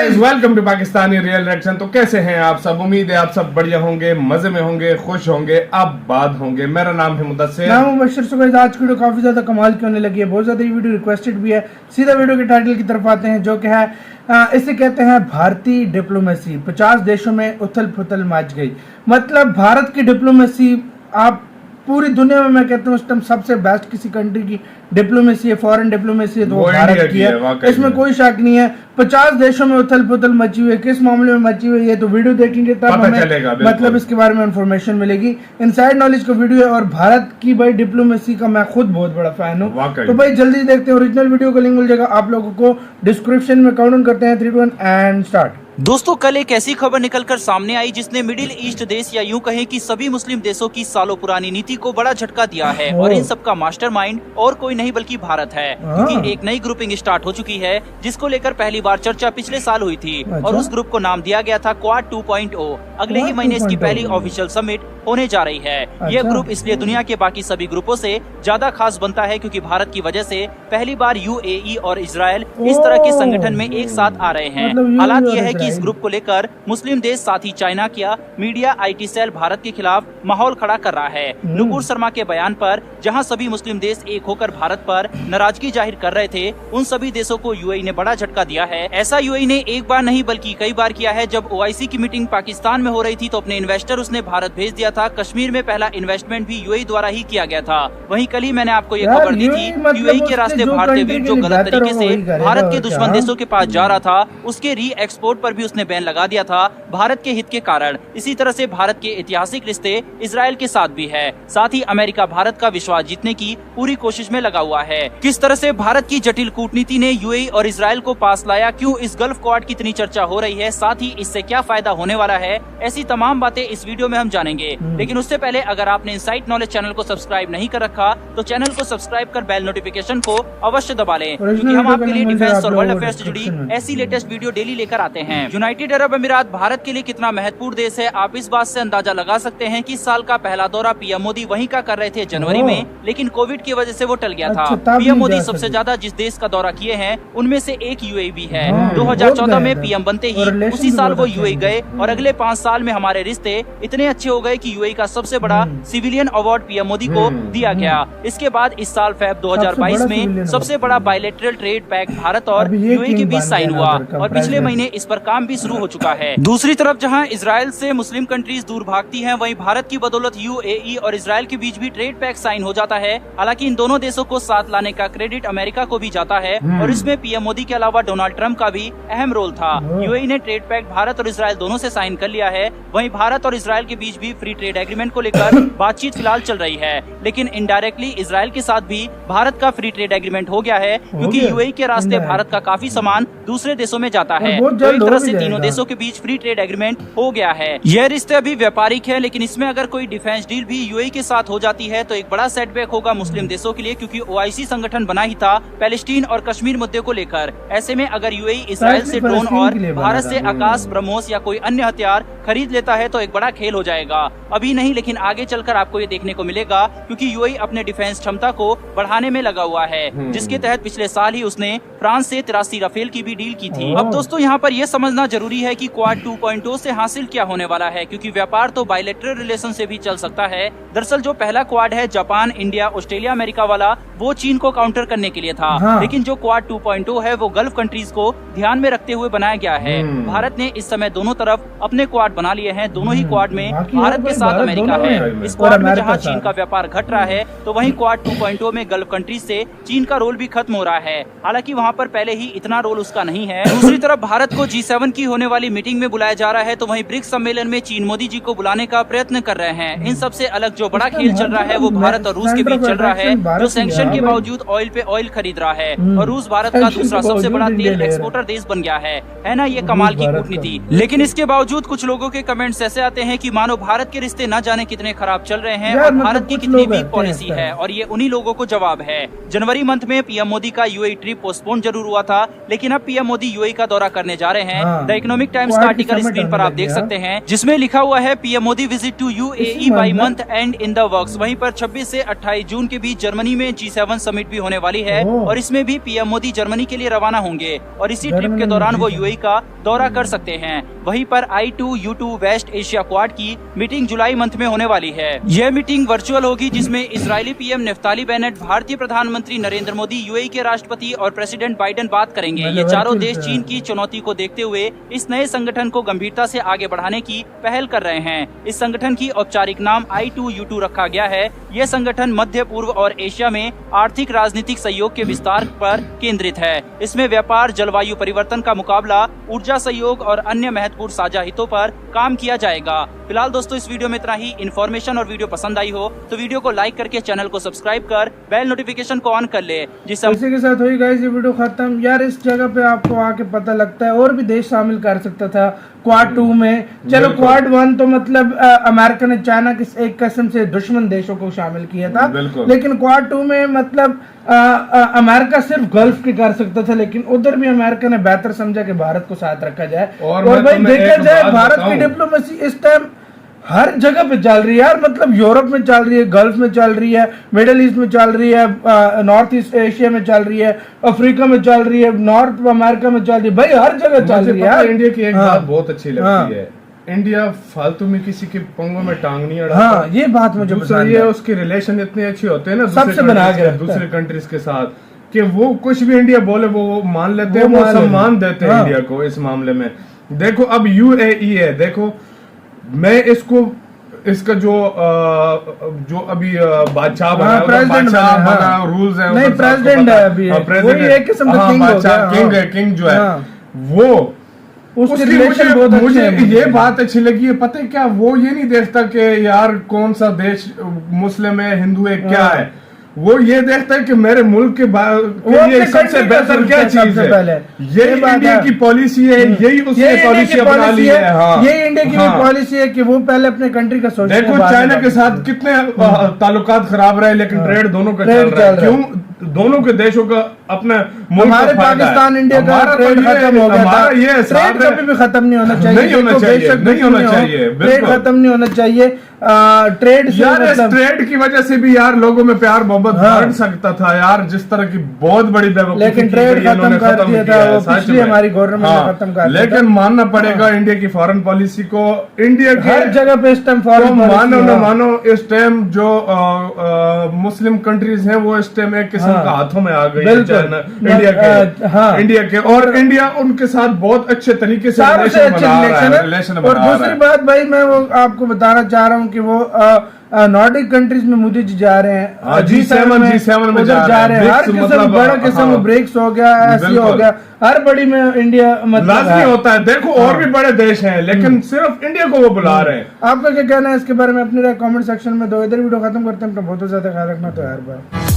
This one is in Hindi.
Guys, welcome to Pakistani real reaction. तो कैसे हैं आप सब? उम्मीद है आप सब बढ़िया होंगे, मजे में होंगे, खुश होंगे, आबाद होंगे। मेरा नाम है मुदस्सिर। नाम मुबश्शिर। सो गाइस, आज की वीडियो काफी ज्यादा कमाल की होने लगी है, बहुत ज्यादा ये वीडियो रिक्वेस्टेड भी है। सीधा वीडियो के टाइटल की तरफ आते हैं, जो कि है इसे कहते हैं भारतीय डिप्लोमेसी। 50 देशों में उथल पुथल मच गई। मतलब भारत की डिप्लोमेसी आप पूरी दुनिया में, मैं कहता हूँ इस टाइम सबसे बेस्ट किसी कंट्री की डिप्लोमेसी है, फॉरेन डिप्लोमेसी है, तो वो भारत की है, इसमें कोई शक नहीं है। 50 देशों में उथल पुथल मची हुई है। किस मामले में मची हुई है तो वीडियो देखेंगे तब हमें मतलब इसके बारे में इंफॉर्मेशन मिलेगी। इनसाइड नॉलेज का वीडियो है और भारत की भाई डिप्लोमेसी का मैं खुद बहुत बड़ा फैन हूँ। तो भाई जल्दी देखते हैं, ओरिजिनल वीडियो का लिंक मिल जाएगा आप लोगों को डिस्क्रिप्शन में। काउंट करते हैं 3, 2, 1 एंड स्टार्ट। दोस्तों, कल एक ऐसी खबर निकलकर सामने आई जिसने मिडिल ईस्ट देश या यूं कहें कि सभी मुस्लिम देशों की सालों पुरानी नीति को बड़ा झटका दिया है। और इन सबका मास्टरमाइंड और कोई नहीं बल्कि भारत है, क्योंकि एक नई ग्रुपिंग स्टार्ट हो चुकी है जिसको लेकर पहली बार चर्चा पिछले साल हुई थी। और उस ग्रुप को नाम दिया गया था क्वाड 2.0। अगले ही महीने इसकी पहली ऑफिशियल समिट होने जा रही है। यह ग्रुप इसलिए दुनिया के बाकी सभी ग्रुपों से ज्यादा खास बनता है क्योंकि भारत की वजह से पहली बार यूएई और इजराइल इस तरह के संगठन में एक साथ आ रहे हैं। हालात यह है कि इस ग्रुप को लेकर मुस्लिम देश साथ ही चाइना का मीडिया आईटी सेल भारत के खिलाफ माहौल खड़ा कर रहा है। नुपुर शर्मा के बयान पर जहां सभी मुस्लिम देश एक होकर भारत पर नाराजगी जाहिर कर रहे थे, उन सभी देशों को यूएई ने बड़ा झटका दिया है। ऐसा यूएई ने एक बार नहीं बल्कि कई बार किया है। जब ओआईसी की मीटिंग पाकिस्तान में हो रही थी तो अपने इन्वेस्टर उसने भारत भेज दिया था। कश्मीर में पहला इन्वेस्टमेंट भी यूएई द्वारा ही किया गया था। वहीं कल ही मैंने आपको ये खबर दी थी, यूएई के रास्ते भारतीय वीर जो गलत तरीके से भारत के दुश्मन देशों के पास जा रहा था, उसके री एक्सपोर्ट पर भी उसने बैन लगा दिया था भारत के हित के कारण। इसी तरह से भारत के ऐतिहासिक रिश्ते इजराइल के साथ भी है। साथ ही अमेरिका भारत का विश्वास जीतने की पूरी कोशिश में लगा हुआ है। किस तरह से भारत की जटिल कूटनीति ने यूएई और इजराइल को पास लाया, क्यों इस गल्फ क्वाड की इतनी चर्चा हो रही है, साथ ही इससे क्या फायदा होने वाला है, ऐसी तमाम बातें इस वीडियो में हम जानेंगे। लेकिन उससे पहले अगर आपने इनसाइट नॉलेज चैनल को सब्सक्राइब नहीं कर रखा तो चैनल को सब्सक्राइब कर बेल नोटिफिकेशन को अवश्य दबा लें, क्योंकि हम आपके लिए डिफेंस और वर्ल्ड अफेयर्स से जुड़ी ऐसी लेटेस्ट वीडियो डेली लेकर आते हैं। यूनाइटेड अरब अमीरात भारत के लिए कितना महत्वपूर्ण देश है, आप इस बात से अंदाजा लगा सकते हैं कि इस साल का पहला दौरा पीएम मोदी वहीं का कर रहे थे जनवरी में, लेकिन कोविड की वजह से वो टल गया था। पीएम मोदी सबसे ज्यादा जिस देश का दौरा किए हैं उनमें से एक यूएई भी है। 2014 में पीएम बनते ही उसी साल वो यूएई गए और अगले 5 साल में हमारे रिश्ते इतने अच्छे हो गए कि यूएई का सबसे बड़ा सिविलियन अवार्ड पीएम मोदी को दिया गया। इसके बाद इस साल फेब 2022 में सबसे बड़ा बायलैटरल ट्रेड पैक्ट भारत और यूएई के बीच साइन हुआ और पिछले महीने इस पर काम भी शुरू हो चुका है। दूसरी तरफ जहां इजराइल से मुस्लिम कंट्रीज दूर भागती हैं, वहीं भारत की बदौलत यूएई और इजराइल के बीच भी ट्रेड पैक्ट साइन हो जाता है। हालांकि इन दोनों देशों को साथ लाने का क्रेडिट अमेरिका को भी जाता है और इसमें पीएम मोदी के अलावा डोनाल्ड ट्रंप का भी अहम रोल था। यूएई ने ट्रेड पैक्ट भारत और इजराइल दोनों से साइन कर लिया है। वहीं भारत और इजराइल के बीच भी फ्री ट्रेड एग्रीमेंट को लेकर बातचीत फिलहाल चल रही है, लेकिन इनडायरेक्टली इजराइल के साथ भी भारत का फ्री ट्रेड एग्रीमेंट हो गया है, क्योंकि यूएई के रास्ते भारत का काफी सामान दूसरे देशों में जाता है। तो एक तरह से तीनों देशों के बीच फ्री ट्रेड एग्रीमेंट हो गया है। यह रिश्ते अभी व्यापारिक है, लेकिन इसमें अगर कोई डिफेंस डील भी यूएई के साथ हो जाती है तो एक बड़ा सेटबैक होगा मुस्लिम देशों के लिए, क्योंकि ओआईसी संगठन बना ही था पैलेस्टीन और कश्मीर मुद्दे को लेकर। ऐसे में अगर यूएई इजराइल से ड्रोन और भारत से आकाश ब्रह्मोस या कोई अन्य हथियार खरीद लेता है तो एक बड़ा खेल हो जाएगा। अभी नहीं, लेकिन आगे चलकर आपको ये देखने को मिलेगा, क्योंकि यूएई अपने डिफेंस क्षमता को बढ़ाने में लगा हुआ है, जिसके तहत पिछले साल ही उसने फ्रांस से 83 राफेल की भी डील की थी। अब दोस्तों, यहाँ पर यह समझना जरूरी है कि क्वाड 2.0 से हासिल क्या होने वाला है, क्योंकि व्यापार तो बायलैटरल रिलेशन से भी चल सकता है। दरअसल जो पहला क्वाड है जापान, इंडिया, ऑस्ट्रेलिया, अमेरिका वाला, वो चीन को काउंटर करने के लिए था। लेकिन जो क्वाड 2.0 है वो गल्फ कंट्रीज को ध्यान में रखते हुए बनाया गया है। भारत ने इस समय दोनों तरफ अपने क्वाड बना लिए हैं। दोनों ही क्वाड में भारत के साथ अमेरिका है। इस क्वाड में जहाँ चीन का व्यापार घट रहा है तो वहीं क्वाड 2.0 में गल्फ कंट्रीज से चीन का रोल भी खत्म हो रहा है। हालांकि वहाँ पर पहले ही इतना रोल उसका नहीं है। दूसरी तरफ भारत को G7 की होने वाली मीटिंग में बुलाया जा रहा है, तो वहीं ब्रिक्स सम्मेलन में चीन मोदी जी को बुलाने का प्रयत्न कर रहे हैं। इन सबसे अलग जो बड़ा खेल चल रहा है वो भारत और रूस के बीच चल रहा है, जो सैंक्शन के बावजूद ऑयल पे ऑयल खरीद रहा है और रूस भारत का दूसरा सबसे बड़ा तेल एक्सपोर्टर देश बन गया है ना। ये कमाल की कूटनीति। लेकिन इसके बावजूद कुछ लोगों के कमेंट्स ऐसे आते हैं कि मानो भारत के रिश्ते न जाने कितने खराब चल रहे हैं और भारत की कितनी वीक पॉलिसी है, और ये उन्हीं लोगों को जवाब है। जनवरी मंथ में पीएम मोदी का यूएई ट्रिप पोस्टपोन जरूर हुआ था, लेकिन अब पीएम मोदी यूएई का दौरा करने जा रहे हैं। द इकोनॉमिक टाइम्स का आर्टिकल स्क्रीन पर आप देख सकते हैं, जिसमें लिखा हुआ है PM Modi visit to UAE by month end in the works. वहीं पर 26 से 28 जून के बीच जर्मनी में G7 G7 समिट भी होने वाली है ओह। और इसमें भी पीएम मोदी जर्मनी के लिए रवाना होंगे और इसी ट्रिप के दौरान वो यूएई का दौरा कर सकते हैं। वहीं पर I2U2 वेस्ट एशिया क्वाड की मीटिंग जुलाई मंथ में होने वाली है। यह मीटिंग वर्चुअल होगी जिसमें इजरायली पीएम नेफ्ताली बेनेट, भारतीय प्रधानमंत्री नरेंद्र मोदी, यूएई के राष्ट्रपति और प्रेसिडेंट बाइडेन बात करेंगे। ये चारों देश चीन की चुनौती को देखते हुए इस नए संगठन को गंभीरता से आगे बढ़ाने की पहल कर रहे हैं। इस संगठन की औपचारिक नाम I2U2 रखा गया है। यह संगठन मध्य पूर्व और एशिया में आर्थिक राजनीतिक सहयोग के विस्तार पर केंद्रित है। इसमें व्यापार, जलवायु परिवर्तन का मुकाबला, ऊर्जा सहयोग और अन्य महत्वपूर्ण साझा हितों पर काम किया जाएगा। फिलहाल दोस्तों इस वीडियो में इतना ही। इन्फॉर्मेशन और वीडियो पसंद आई हो तो वीडियो को लाइक करके चैनल को सब्सक्राइब कर बेल नोटिफिकेशन को ऑन कर ले, जिससे इसी के साथ हुई गाइस ये वीडियो खत्म। यार इस जगह पे आपको आके पता लगता है और भी देश शामिल कर सकता था क्वाड 2 में। चलो क्वाड 1 तो मतलब अमेरिका ने चाइना के एक किस्म से दुश्मन देशों को शामिल किया था, लेकिन क्वाड 2 में मतलब अमेरिका सिर्फ गल्फ के कर सकता था, लेकिन उधर भी अमेरिका ने बेहतर समझा कि भारत को साथ रखा जाए। और भाई देखा जाए भारत की डिप्लोमेसी इस टाइम हर जगह पे चल रही है यार, मतलब यूरोप में चल रही है, गल्फ में चल रही है, मिडिल ईस्ट में चल रही है, नॉर्थ ईस्ट एशिया में चल रही है, अफ्रीका में चल रही है, नॉर्थ अमेरिका में चल रही है, भाई हर जगह चल रही है यार। इंडिया की एक बात बहुत अच्छी लगती है, इंडिया फालतू में किसी के पंगों में टांग नहीं अड़ाता। हाँ, ये बात मुझे पसंद ये है। उसके रिलेशन इतने अच्छे होते हैं ना सबसे बना के दूसरे कंट्रीज के साथ कि वो कुछ भी इंडिया बोले वो मान लेते हैं, वो सम्मान देते हैं इंडिया को। इस मामले में देखो अब UAE है, देखो मैं इसका जो अभी बादशाह बना, रूल्स है, नहीं प्रेसिडेंट है अभी, एक किस्म का किंग हो गया, किंग जो है वो उसकी मुझे ये बात अच्छी लगी है। पता है क्या, वो ये नहीं देखता कि यार कौन सा देश मुस्लिम है, हिंदू है, क्या है, वो ये देखता है कि मेरे मुल्क के लिए सबसे बेहतर क्या चीज है। यही इंडिया की पॉलिसी है, यही उसने पॉलिसी बना ली है। यही इंडिया की पॉलिसी है कि वो पहले अपने कंट्री का सोचते हैं। देखो चाइना के साथ कितने ताल्लुकात खराब रहे, लेकिन ट्रेड दोनों का चल रहा है। क्यों? दोनों के देशों का अपना हमारे पाकिस्तान इंडिया का ट्रेड खत्म हो गया था, ये ट्रेड कभी भी खत्म नहीं होना चाहिए, नहीं होना चाहिए, ट्रेड खत्म नहीं होना चाहिए। ट्रेड यार इस ट्रेड की वजह से भी यार लोगों में प्यार मोहब्बत बढ़ सकता था यार, जिस तरह की बहुत बड़ी बेवकूफी, लेकिन ट्रेड खत्म कर दिया था वो पिछली हमारी गवर्नमेंट ने खत्म कर दिया। लेकिन मानना पड़ेगा इंडिया की फॉरेन पॉलिसी को, इंडिया की हर जगह पे इस टाइम फॉरेन मानो न मानो इस टाइम जो मुस्लिम कंट्रीज हैं वो इस टाइम एक किस्म का हाथों में आ गई इंडिया के, और इंडिया उनके साथ बहुत अच्छे तरीके से रिलेशन और दूसरी बात भाई मैं वो आपको बताना चाह रहा हूँ कि वो नॉर्डिक कंट्रीज में मोदी जी जा रहे हैं, G7 में जा रहे हैं, हर किस्म बड़ा किस्म ब्रिक्स हो गया, ऐसी हो गया, हर बड़ी में इंडिया मतलब लाजमी होता है। देखो और भी बड़े देश हैं, लेकिन सिर्फ इंडिया को वो बुला रहे हैं। आपका क्या कहना है इसके बारे में अपनी राय कमेंट सेक्शन में दो। इधर वीडियो खत्म करते हैं, अपना बहुत ज्यादा ख्याल रखना। तो यार बाय।